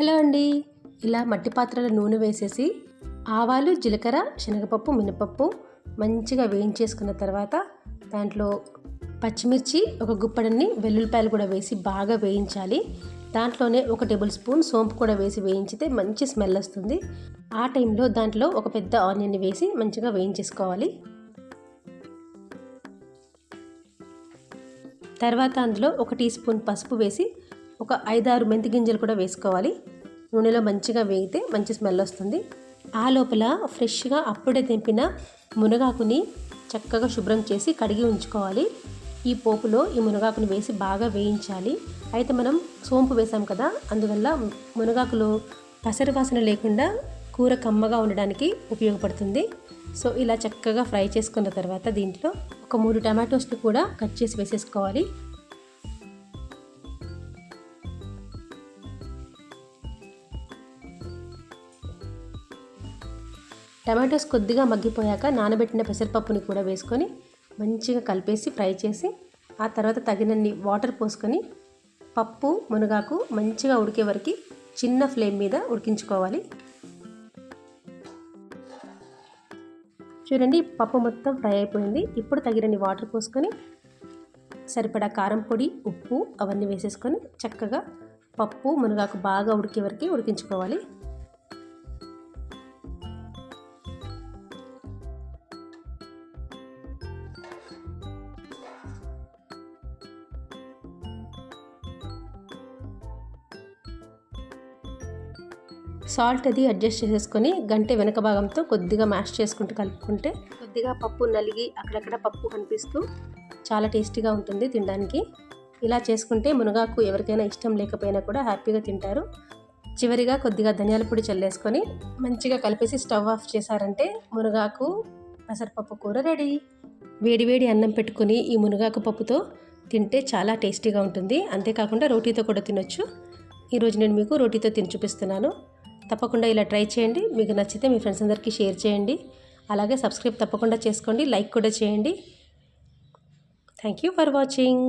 Hello అండి. ఇలా మట్టి పాత్రలో నూనె వేసేసి ఆవాలు, జీలకర్ర, శనగపప్పు, మినపప్పు మంచిగా వేయించేసుకున్న తర్వాత దాంట్లో పచ్చిమిర్చి, ఒక గుప్పడన్ని వెల్లుల్లిపాయలు కూడా వేసి బాగా వేయించాలి. దాంట్లోనే 1 టేబుల్ స్పూన్ సోంపు కూడా వేసి వేయించితే మంచి స్మెల్ వస్తుంది. ఆ టైంలో దాంట్లో ఒక పెద్ద ఆనియన్ని వేసి మంచిగా వేయించేసుకోవాలి. తర్వాత అందులో 1 టీ స్పూన్ పసుపు వేసి ఒక 5-6 మెంతి గింజలు కూడా వేసుకోవాలి. నూనెలో మంచిగా వేగితే మంచి స్మెల్ వస్తుంది. ఆ లోపల ఫ్రెష్గా అప్పుడే తెంపిన మునగాకుని చక్కగా శుభ్రం చేసి కడిగి ఉంచుకోవాలి. ఈ పోపులో ఈ మునగాకుని వేసి బాగా వేయించాలి. అయితే మనం సోంపు వేసాం కదా, అందువల్ల మునగాకులో పసరు వాసన లేకుండా కూర కమ్మగా ఉండడానికి ఉపయోగపడుతుంది. సో ఇలా చక్కగా ఫ్రై చేసుకున్న తర్వాత దీంట్లో ఒక 3 టమాటోస్ని కూడా కట్ చేసి వేసేసుకోవాలి. టమాటోస్ కొద్దిగా మగ్గిపోయాక నానబెట్టిన పెసరపప్పుని కూడా వేసుకొని మంచిగా కలిపేసి ఫ్రై చేసి ఆ తర్వాత తగినన్ని వాటర్ పోసుకొని పప్పు, మునగాకు మంచిగా ఉడికే వరకు చిన్న ఫ్లేమ్ మీద ఉడికించుకోవాలి. చూడండి, పప్పు మొత్తం ఫ్రై అయిపోయింది. ఇప్పుడు తగినన్ని వాటర్ పోసుకొని సరిపడా కారం పొడి, ఉప్పు అవన్నీ వేసేసుకొని చక్కగా పప్పు, మునగాకు బాగా ఉడికే వరకు ఉడికించుకోవాలి. సాల్ట్ అది అడ్జస్ట్ చేసేసుకొని గంటె వెనక భాగంతో కొద్దిగా మ్యాష్ చేసుకుంటూ కలుపుకుంటే కొద్దిగా పప్పు నలిగి అక్కడక్కడ పప్పు కనిపిస్తూ చాలా టేస్టీగా ఉంటుంది తినడానికి. ఇలా చేసుకుంటే మునగాకు ఎవరికైనా ఇష్టం లేకపోయినా కూడా హ్యాపీగా తింటారు. చివరిగా కొద్దిగా ధనియాల పొడి చల్లేసుకొని మంచిగా కలిపేసి స్టవ్ ఆఫ్ చేశారంటే మునగాకు పెసరపప్పు కూర రెడీ. వేడివేడి అన్నం పెట్టుకొని ఈ మునగాకు పప్పుతో తింటే చాలా టేస్టీగా ఉంటుంది. అంతేకాకుండా రోటీతో కూడా తినొచ్చు. ఈరోజు నేను మీకు రోటీతో తిని చూపిస్తున్నాను. తప్పకుండా ఇలా ట్రై చేయండి. మీకు నచ్చితే మీ ఫ్రెండ్స్ అందరికీ షేర్ చేయండి. అలాగే సబ్స్క్రైబ్ తప్పకుండా చేసుకోండి, లైక్ కూడా చేయండి. Thank you for watching.